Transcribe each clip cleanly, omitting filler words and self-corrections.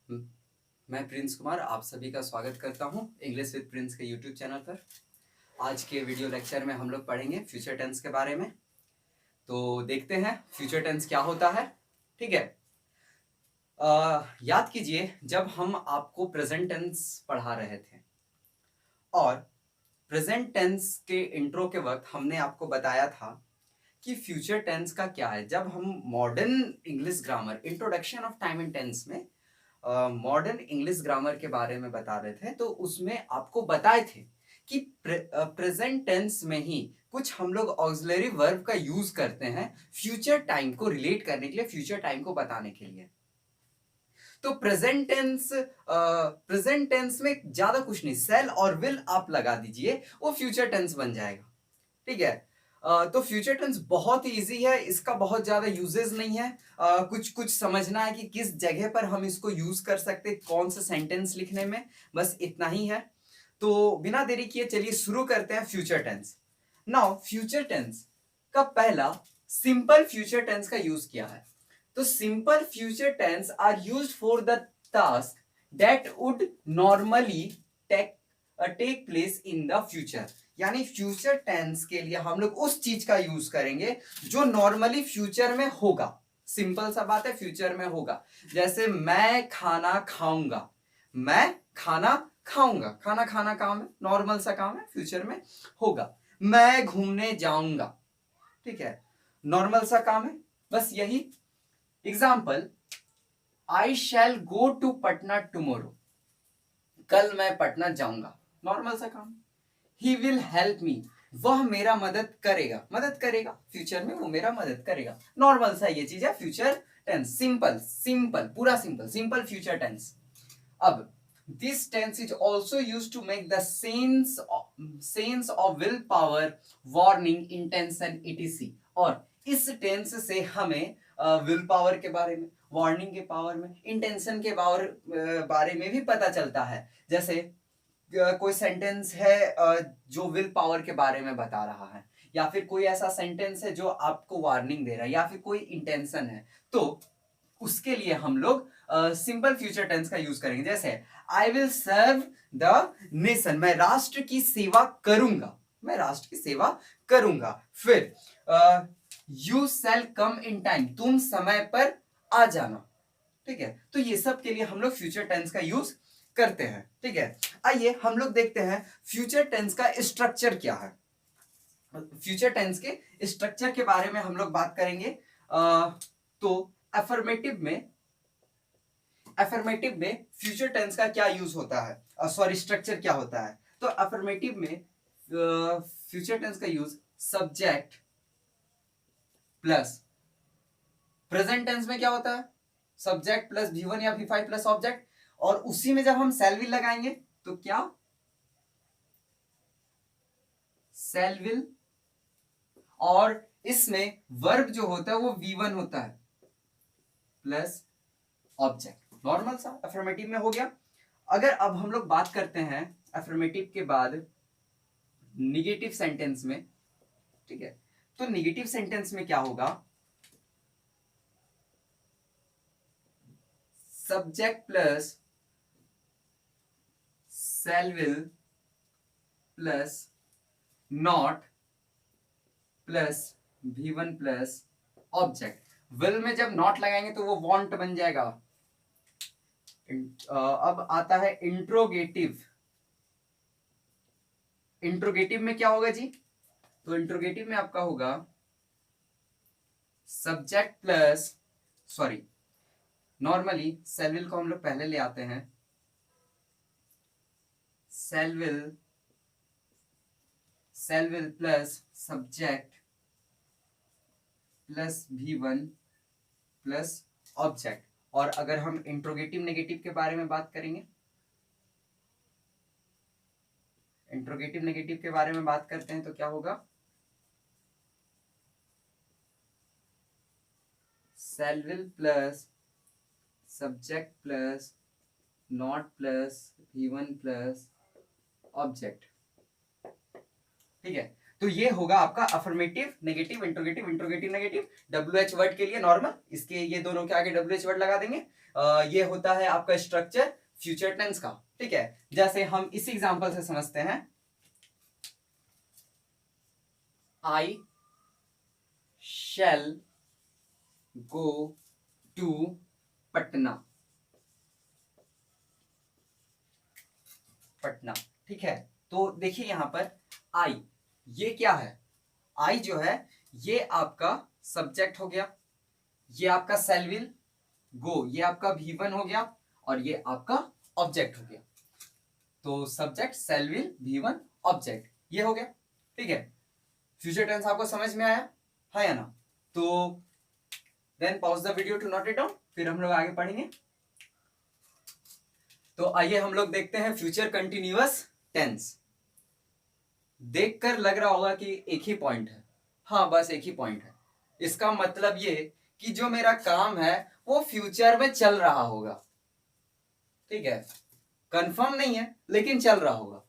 म- मैं प्रिंस कुमार आप सभी का स्वागत करता हूं इंग्लिश विद प्रिंस के यूट्यूब चैनल पर। आज के वीडियो लेक्चर में हम लोग पढ़ेंगे फ्यूचर टेंस के बारे में। तो देखते हैं फ्यूचर टेंस क्या होता है। ठीक है। याद कीजिए जब हम आपको प्रेजेंट टेंस पढ़ा रहे थे और प्रेजेंट टेंस के इंट्रो के वक्त हमने आपको बताया था कि फ्यूचर टेंस का क्या है। जब हम modern English grammar introduction of time and tense में मॉडर्न इंग्लिश ग्रामर के बारे में बता रहे थे, तो उसमें आपको बताए थे कि प्रेजेंट टेंस में ही कुछ हम लोग ऑक्सिलरी वर्ब का यूज करते हैं फ्यूचर टाइम को रिलेट करने के लिए, फ्यूचर टाइम को बताने के लिए। तो प्रेजेंट टेंस में ज्यादा कुछ नहीं, सेल और विल आप लगा दीजिए, वो फ्यूचर टेंस बन जाएगा। ठीक है। तो फ्यूचर टेंस बहुत ही इजी है, इसका बहुत ज्यादा यूजेस नहीं है। कुछ कुछ समझना है कि किस जगह पर हम इसको यूज कर सकते, कौन सा सेंटेंस लिखने में, बस इतना ही है। तो बिना देरी किए चलिए शुरू करते हैं future tense. Now future tense का पहला सिंपल फ्यूचर टेंस का यूज किया है। तो simple future tense are used for the task that would normally take place in the future. यानी फ्यूचर टेंस के लिए हम लोग उस चीज का यूज करेंगे जो नॉर्मली फ्यूचर में होगा। सिंपल सा बात है, फ्यूचर में होगा। जैसे मैं खाना खाऊंगा, मैं खाना खाऊंगा, खाना खाना काम है, नॉर्मल सा काम है, फ्यूचर में होगा। मैं घूमने जाऊंगा, ठीक है, नॉर्मल सा काम है, बस यही। Example, I shall go to Patna tomorrow, कल मैं पटना जाऊंगा, नॉर्मल सा काम। ही विल हेल्प मी, वह मेरा मदद करेगा, मदद करेगा, फ्यूचर में वो मेरा मदद करेगा, नॉर्मल सा ये चीज है फ्यूचर टेंस। सिंपल सिंपल, पूरा सिंपल, सिंपल फ्यूचर टेंस। अब this tense is also used to make the sense of willpower, warning, intention, etc. और इस टेंस से हमें विल पावर के बारे में, वार्निंग के पावर में, इंटेंशन के बारे में भी पता चलता है। जैसे कोई सेंटेंस है जो विल पावर के बारे में बता रहा है, या फिर कोई ऐसा सेंटेंस है जो आपको वार्निंग दे रहा है, या फिर कोई इंटेंशन है, तो उसके लिए हम लोग सिंपल फ्यूचर टेंस का यूज करेंगे। जैसे I will serve the nation, मैं राष्ट्र की सेवा करूंगा, मैं राष्ट्र की सेवा करूंगा। फिर you shall come in time, तुम समय पर आ जाना। ठीक है। तो ये सब के लिए हम लोग फ्यूचर टेंस का यूज करते हैं। ठीक है। आइए हम लोग देखते हैं फ्यूचर टेंस का स्ट्रक्चर क्या है। फ्यूचर टेंस के स्ट्रक्चर के बारे में हम लोग बात करेंगे। तो अफर्मेटिव में फ्यूचर टेंस का क्या यूज होता है, सॉरी स्ट्रक्चर क्या होता है। तो अफर्मेटिव में फ्यूचर टेंस का use subject plus, present tense में क्या होता है, सब्जेक्ट प्लस V1 या V5 प्लस ऑब्जेक्ट, और उसी में जब हम शैल विल लगाएंगे तो क्या, शैल विल, और इसमें वर्ब जो होता है वो V1 होता है प्लस ऑब्जेक्ट, नॉर्मल सा अफर्मेटिव में हो गया। अगर अब हम लोग बात करते हैं अफर्मेटिव के बाद निगेटिव सेंटेंस में, ठीक है, तो निगेटिव सेंटेंस में क्या होगा, subject plus shell will plus not plus V1 plus object. Will में जब नॉट लगाएंगे तो वो वांट बन जाएगा। अब आता है इंट्रोगेटिव। इंट्रोगेटिव में क्या होगा जी, तो इंट्रोगेटिव में आपका होगा subject plus, sorry, normally shell will को हम लोग पहले ले आते हैं, शैल will plus subject plus V1 plus object. और अगर हम इंट्रोगेटिव नेगेटिव के बारे में बात करेंगे, इंट्रोगेटिव नेगेटिव के बारे में बात करते हैं तो क्या होगा, शैल will plus subject plus not plus V1 plus object. ठीक है। तो ये होगा आपका affirmative negative interrogative interrogative negative. WH word के लिए नॉर्मल, इसके ये दोनों के आगे WH वर्ड लगा देंगे। ये होता है आपका स्ट्रक्चर फ्यूचर टेंस का, ठीक है। जैसे हम इसी एग्जांपल से समझते हैं, आई shall go to Patna, Patna, ठीक है। तो देखिए यहां पर आई, ये क्या है, आई जो है ये आपका सब्जेक्ट हो गया, ये आपका सेल विल गो, ये आपका V1 हो गया, और ये आपका ऑब्जेक्ट हो गया। तो subject cell will V1 object, ये हो गया, ठीक है। फ्यूचर टेंस आपको समझ में आया है या ना? तो then pause the video to note it down, फिर हम लोग आगे पढ़ेंगे। तो आइए हम लोग देखते हैं फ्यूचर कंटिन्यूअस टेंस। देखकर लग रहा होगा कि एक ही पॉइंट है, हाँ बस एक ही पॉइंट है। इसका मतलब ये कि जो मेरा काम है वो फ्यूचर में चल रहा होगा, ठीक है। कंफर्म नहीं है लेकिन चल रहा होगा।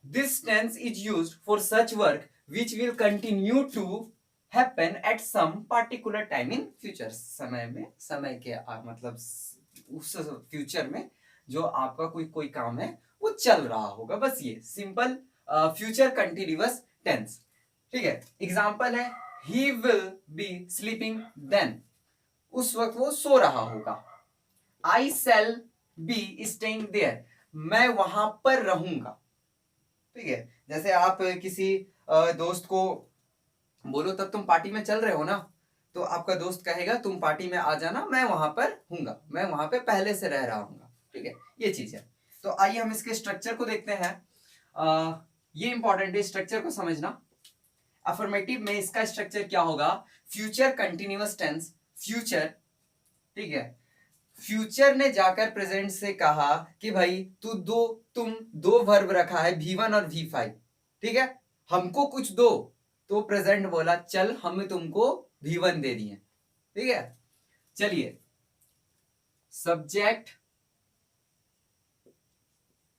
This tense is used for such work which will continue to happen at some particular time in future. समय में, समय के मतलब उस फ्यूचर में जो आपका कोई कोई काम है वो चल रहा होगा, बस ये सिंपल फ्यूचर कंटिन्यूअस टेंस, ठीक है। एग्जांपल है he will be sleeping then, उस वक्त वो सो रहा होगा। I shall be staying there, मैं वहां पर रहूंगा, ठीक है। जैसे आप किसी दोस्त को बोलो तब तुम पार्टी में चल रहे हो ना, तो आपका दोस्त कहेगा तुम पार्टी में आ जाना, मैं वहां पर हूंगा, मैं वहां पे पहले से रह रहा हूंगा, ठीक है। ये चीज है। तो आइए हम इसके स्ट्रक्चर को देखते हैं। ये इंपॉर्टेंट है स्ट्रक्चर को समझना। अफर्मेटिव में इसका स्ट्रक्चर क्या होगा, फ्यूचर कंटिन्यूअस टेंस, फ्यूचर, ठीक है। फ्यूचर ने जाकर प्रेजेंट से कहा कि भाई तुम दो वर्ब रखा है V1 और V5, ठीक है, हमको कुछ दो। तो प्रेजेंट बोला चल हम तुमको V1 दे दिए, ठीक है। चलिए, subject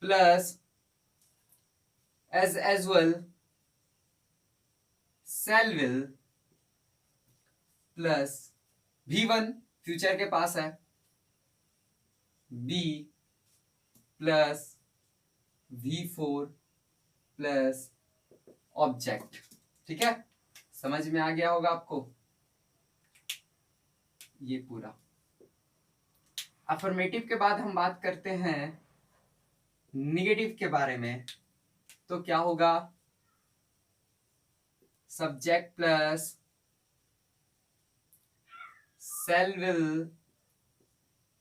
plus as well shall will plus V1 future के पास है, B plus V4 plus object, ठीक है। समझ में आ गया होगा आपको ये पूरा। अफर्मेटिव के बाद हम बात करते हैं निगेटिव के बारे में। तो क्या होगा, subject plus shall will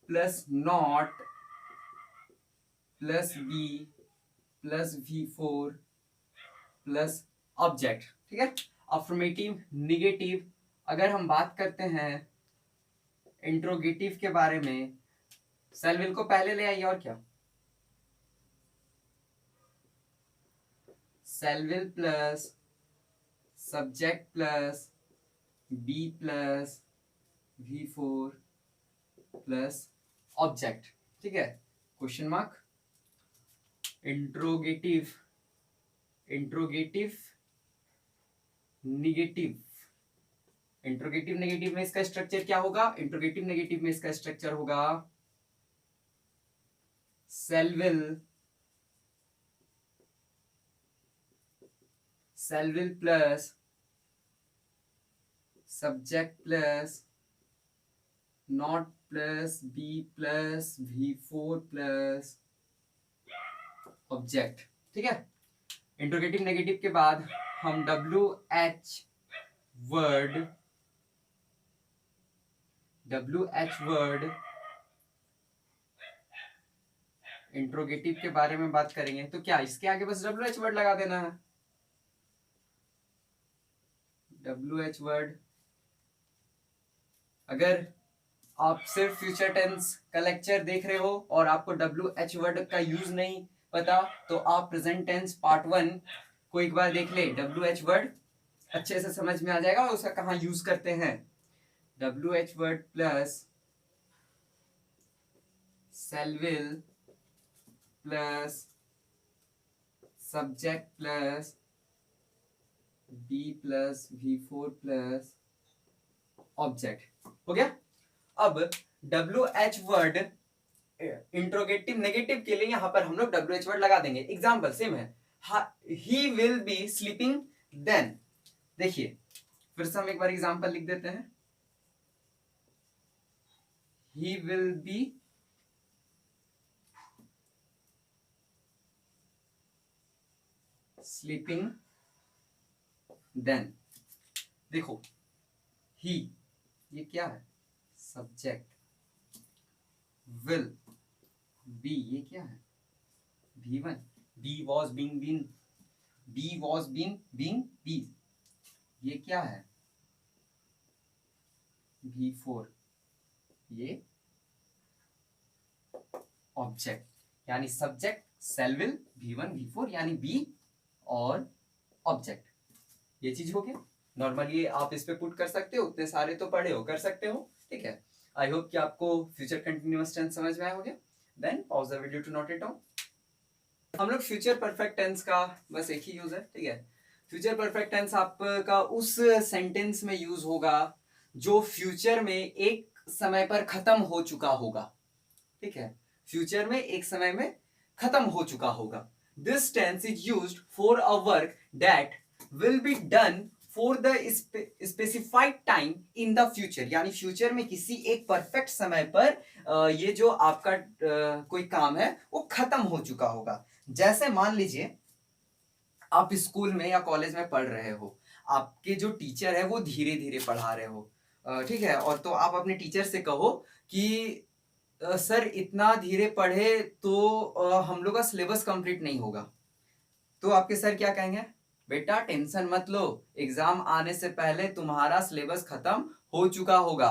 plus not plus B plus V4 plus object, ठीक है। Affirmative negative. अगर हम बात करते हैं इंट्रोगेटिव के बारे में, सेल विल को पहले ले आइए, और क्या, shall will plus subject plus B plus V4 plus object, ठीक है। Question mark. Interrogative, interrogative negative, interrogative negative में इसका स्ट्रक्चर क्या होगा, इंट्रोगेटिव नेगेटिव में इसका स्ट्रक्चर होगा shall will plus subject plus not plus B plus V4 plus object, ठीक है। इंट्रोगेटिव नेगेटिव के बाद हम WH वर्ड इंट्रोगेटिव के बारे में बात करेंगे। तो क्या इसके आगे बस WH वर्ड लगा देना है, WH वर्ड। अगर आप सिर्फ फ्यूचर टेंस का लेक्चर देख रहे हो और आपको WH वर्ड का यूज नहीं पता, तो आप प्रेजेंट टेंस पार्ट 1 को एक बार देख ले, WH वर्ड अच्छे से समझ में आ जाएगा और उसका कहाँ यूज करते हैं। WH word plus shall will plus subject plus be plus V4 plus object हो गया। अब WH वर्ड इंट्रोगेटिव नेगेटिव के लिए यहां पर हम लोग WH वर्ड लगा देंगे। एग्जाम्पल सेम है, he will be sleeping then. देखिए फिर से हम एक बार एग्जाम्पल लिख देते हैं, he will be sleeping then. देखो ही ये क्या है, सब्जेक्ट, विल बी ये क्या है, V1, be was being been, be was being being be, ये क्या है V4, ये ऑब्जेक्ट, यानी subject cell will V1 V4 यानी बी और ऑब्जेक्ट। ये चीज हो गया। नॉर्मली आप इस पे पुट कर सकते हो, उतने सारे तो पढ़े हो, कर सकते हो, ठीक है। आई होप कि आपको फ्यूचर कंटिन्यूअस टेंस समझ में आया होगा। Then pause the video to note it down. हम लोग फ्यूचर परफेक्ट टेंस का बस एक ही यूज है, ठीक है। फ्यूचर परफेक्ट टेंस आपका उस सेंटेंस में यूज होगा जो फ्यूचर में एक समय पर खत्म हो चुका होगा, ठीक है। फ्यूचर में एक समय में खत्म हो चुका होगा। This tense is used for a work that will be done for the specified time in the future, यानी फ्यूचर में किसी एक परफेक्ट समय पर ये जो आपका कोई काम है वो खत्म हो चुका होगा। जैसे मान लीजिए आप स्कूल में या कॉलेज में पढ़ रहे हो, आपके जो टीचर है वो धीरे धीरे पढ़ा रहे हो, ठीक है, और तो आप अपने टीचर से कहो कि सर इतना धीरे पढ़े तो हम लोग का सिलेबस कंप्लीट नहीं होगा। तो आपके सर क्या कहेंगे, बेटा टेंशन मत लो, एग्जाम आने से पहले तुम्हारा सिलेबस खत्म हो चुका होगा।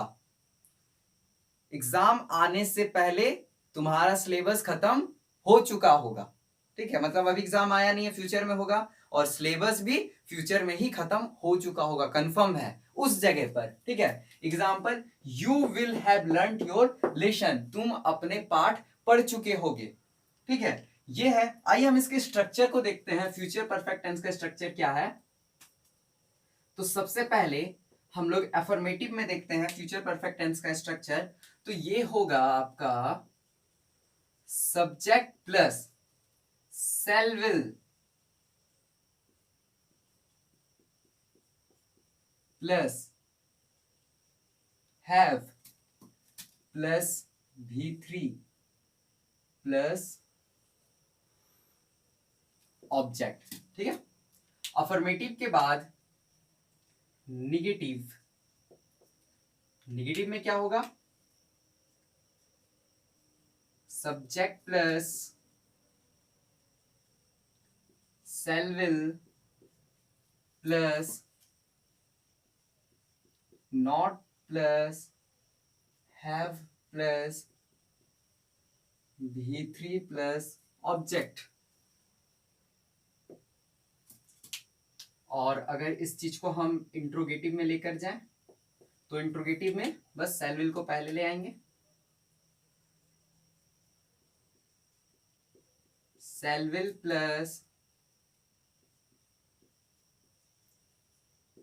एग्जाम आने से पहले तुम्हारा सिलेबस खत्म हो चुका होगा, ठीक है। मतलब अभी एग्जाम आया नहीं है, फ्यूचर में होगा, और सिलेबस भी फ्यूचर में ही खत्म हो चुका होगा, कंफर्म है उस जगह पर, ठीक है। Example, you will have learned your lesson, तुम अपने पाठ पढ़ चुके होगे, ठीक है। ये है। आइए हम इसके स्ट्रक्चर को देखते हैं। फ्यूचर परफेक्ट टेंस का स्ट्रक्चर क्या है। तो सबसे पहले हम लोग एफर्मेटिव में देखते हैं फ्यूचर परफेक्ट टेंस का स्ट्रक्चर। तो ये होगा आपका subject plus shall will plus have plus V3 plus object, ठीक है। अफर्मेटिव के बाद निगेटिव, निगेटिव में क्या होगा, subject plus shall will plus not plus have plus V3 plus object. और अगर इस चीज को हम इंट्रोगेटिव में लेकर जाएं तो इंट्रोगेटिव में बस सेल विल को पहले ले आएंगे, shall will plus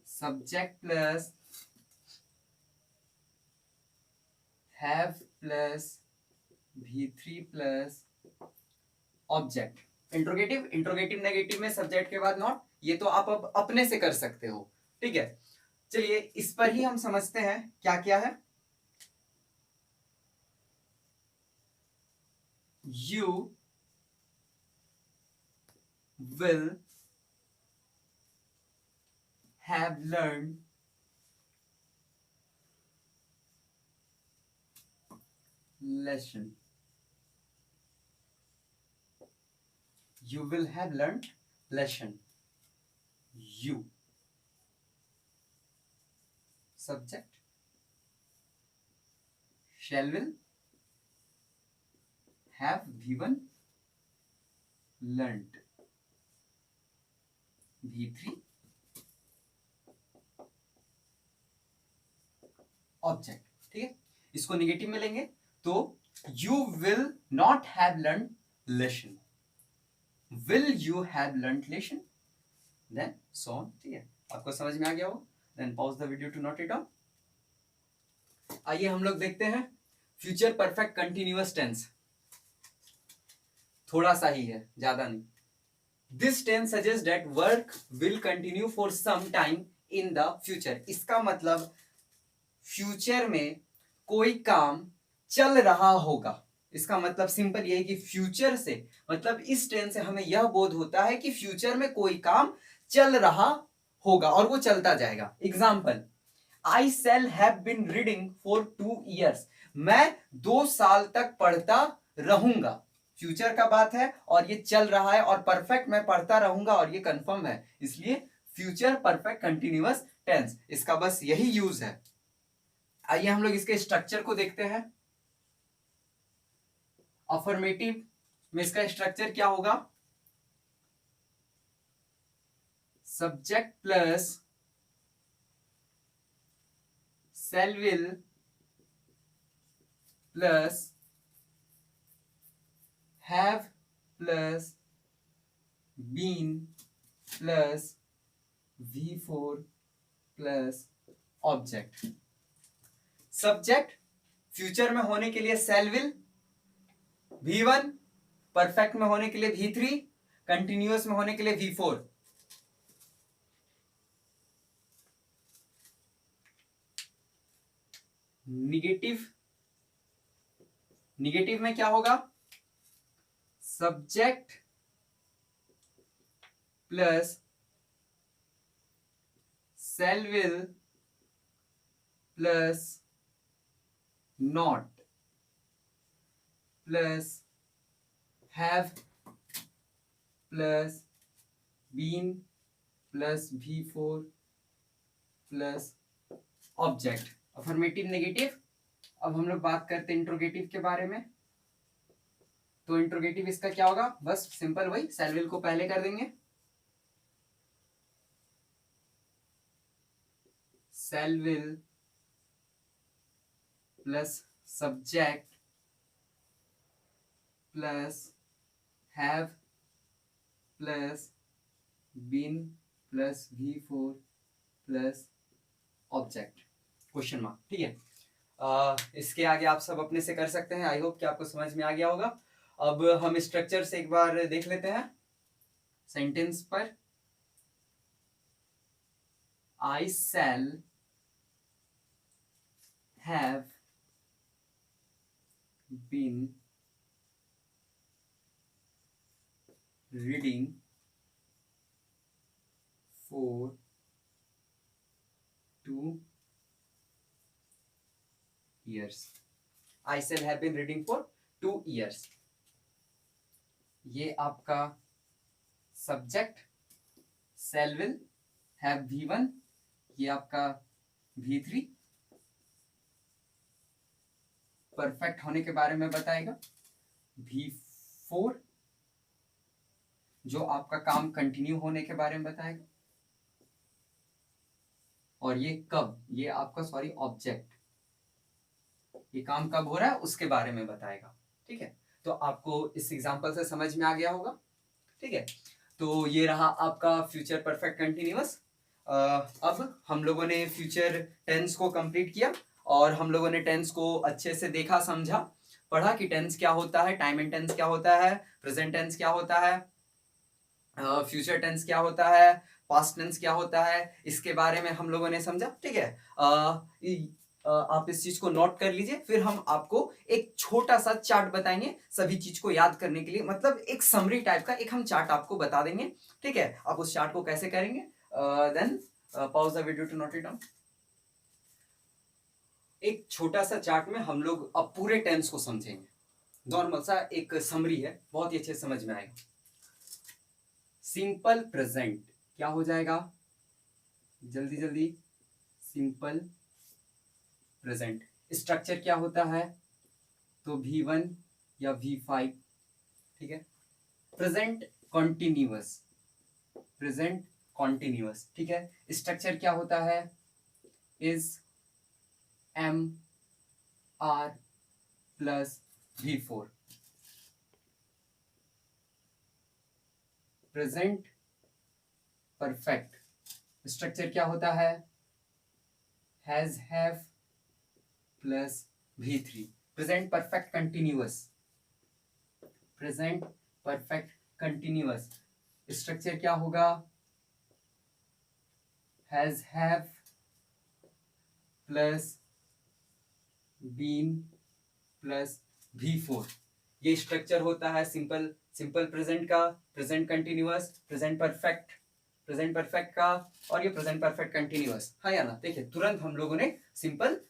subject plus have plus V3 plus object. Interrogative, interrogative negative में सब्जेक्ट के बाद नॉट, ये तो आप अब अपने से कर सकते हो, ठीक है। चलिए इस पर ही हम समझते हैं क्या क्या है। You will have learn lesson, you will have learned lesson, you subject shall will have V1 learned, V3 object, ठीक है। इसको निगेटिव में लेंगे तो you will not have learned lesson, will you have learned lesson, then so on, ठीक है। आपको समझ में आ गया हो? Then pause the video to note it down. आइए हम लोग देखते हैं फ्यूचर परफेक्ट कंटिन्यूअस टेंस। थोड़ा सा ही है, ज्यादा नहीं। This tense suggest that work will continue for some time in the future. इसका मतलब फ्यूचर में कोई काम चल रहा होगा। इसका मतलब सिंपल ये है कि फ्यूचर से मतलब इस टेंस से हमें यह बोध होता है कि फ्यूचर में कोई काम चल रहा होगा और वो चलता जाएगा। Example, I shall have been reading for 2 years। मैं 2 साल तक पढ़ता रहूंगा। फ्यूचर का बात है और ये चल रहा है, और परफेक्ट मैं पढ़ता रहूंगा और ये कंफर्म है, इसलिए फ्यूचर परफेक्ट कंटिन्यूअस टेंस, इसका बस यही यूज है। आइए हम लोग इसके स्ट्रक्चर को देखते हैं। अफर्मेटिव में इसका स्ट्रक्चर क्या होगा? Subject plus shall will plus have plus been plus V4 plus object. Subject future में होने के लिए shall will, V1 परफेक्ट में होने के लिए V3, कंटिन्यूअस में होने के लिए V4। निगेटिव में क्या होगा? Subject plus shall will plus not plus have plus been plus V4 plus object. Affirmative negative. अब हम लोग बात करते हैं इंट्रोगेटिव के बारे में। तो इंट्रोगेटिव इसका क्या होगा? बस सिंपल वही, shall will को पहले कर देंगे, shall will plus subject plus have plus been plus V4 plus object, question mark. ठीक है, इसके आगे आप सब अपने से कर सकते हैं। आई होप कि आपको समझ में आ गया होगा। अब हम स्ट्रक्चर से एक बार देख लेते हैं सेंटेंस पर। I shall have been reading for 2 years। I shall have been reading for 2 years। ये आपका subject, shall will have V1, ये आपका V3 परफेक्ट होने के बारे में बताएगा, V4 जो आपका काम कंटिन्यू होने के बारे में बताएगा, और ये कब, ये आपका सॉरी ऑब्जेक्ट, ये काम कब हो रहा है उसके बारे में बताएगा। ठीक है, तो आपको इस एग्जांपल से समझ में आ गया होगा। ठीक है, तो ये रहा आपका फ्यूचर परफेक्ट कंटिन्यूअस। अब हम लोगों ने फ्यूचर टेंस को कंप्लीट किया और हम लोगों ने टेंस को अच्छे से देखा, समझा, पढ़ा कि टेंस क्या होता है, टाइम एंड टेंस क्या होता है, प्रेजेंट टेंस क्या होता है, फ्यूचर टेंस क्या होता है, पास्ट टेंस क्या होता है, इसके बारे में हम लोगों ने समझा। ठीक है, आप इस चीज को नोट कर लीजिए। फिर हम आपको एक छोटा सा चार्ट बताएंगे सभी चीज को याद करने के लिए, मतलब एक समरी टाइप का एक हम चार्ट आपको बता देंगे। ठीक है, आप उस चार्ट को कैसे करेंगे, then pause the video to note it down. एक छोटा सा चार्ट में हम लोग अब पूरे टेंस को समझेंगे। नॉर्मल सा एक समरी है, बहुत ही अच्छे समझ में आएगा। सिंपल प्रेजेंट क्या हो जाएगा, जल्दी जल्दी, सिंपल प्रेजेंट स्ट्रक्चर क्या होता है, तो V1 या V5। ठीक है, प्रेजेंट कॉन्टिन्यूअस, प्रेजेंट कॉन्टिन्यूअस। ठीक है, स्ट्रक्चर क्या होता है, is MR plus V4। Present perfect structure क्या होता है, has have plus V3। Present perfect continuous, present perfect continuous structure क्या होगा, has have plus been plus V4। ये स्ट्रक्चर होता है सिंपल सिंपल प्रेजेंट का, प्रेजेंट कंटिन्यूअस, प्रेजेंट परफेक्ट का, और ये प्रेजेंट परफेक्ट कंटिन्यूअस। हाँ या ना, देखिए तुरंत हम लोगों ने सिंपल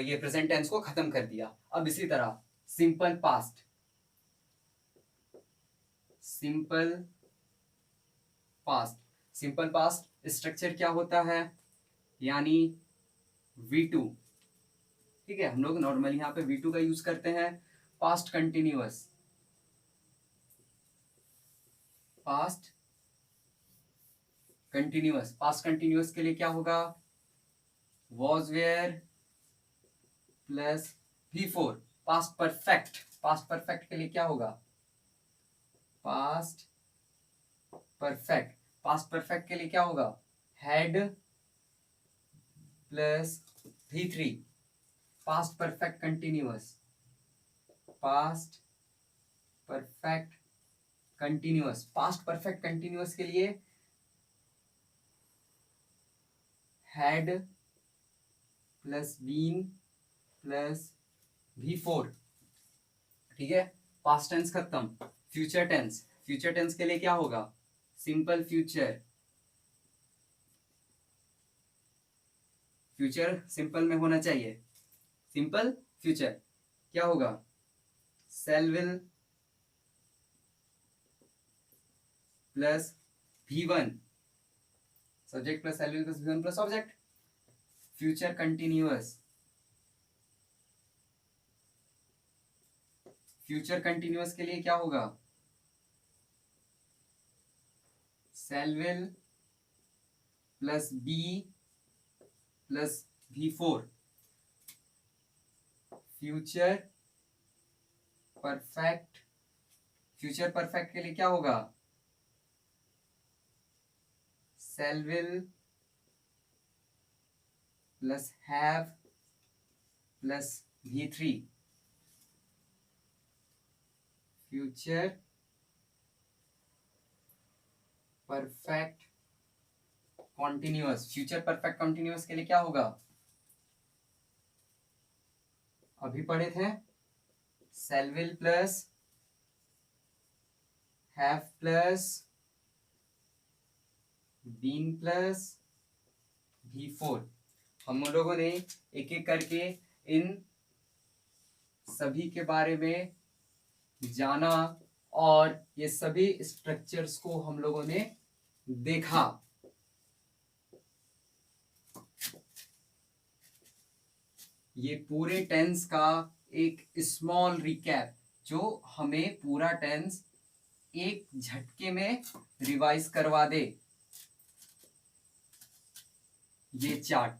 ये प्रेजेंट टेंस को खत्म कर दिया। अब इसी तरह simple past, simple past structure क्या होता है, यानी V2। ठीक है, हम लोग नॉर्मली यहाँ पे V2 का यूज करते हैं। पास्ट कंटिन्यूअस, पास्ट कंटिन्यूअस के लिए क्या होगा, was were plus V4। Past perfect के लिए क्या होगा, पास्ट परफेक्ट के लिए क्या होगा, had plus V3। Past perfect continuous, past perfect continuous के लिए had plus been plus V4। ठीक है, पास्ट टेंस खत्म। फ्यूचर टेंस के लिए क्या होगा, सिंपल फ्यूचर सिंपल में होना चाहिए। सिंपल फ्यूचर क्या होगा, shall will plus V1, subject plus shall will plus V1 plus object. Future continuous के लिए क्या होगा, shall will plus B plus V4। Future perfect के लिए क्या होगा, shall will plus have plus V3। Future perfect continuous के लिए क्या होगा, अभी पढ़े थे, shall will plus have plus been plus V4। हम लोगों ने एक एक करके इन सभी के बारे में जाना और ये सभी स्ट्रक्चर्स को हम लोगों ने देखा। ये पूरे टेंस का एक स्मॉल रिकैप जो हमें पूरा टेंस एक झटके में रिवाइज करवा दे, ये चार्ट।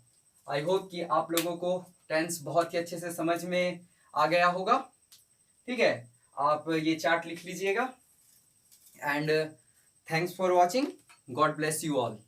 आई होप कि आप लोगों को टेंस बहुत ही अच्छे से समझ में आ गया होगा। ठीक है, आप ये चार्ट लिख लीजिएगा। And thanks for watching, God bless you all.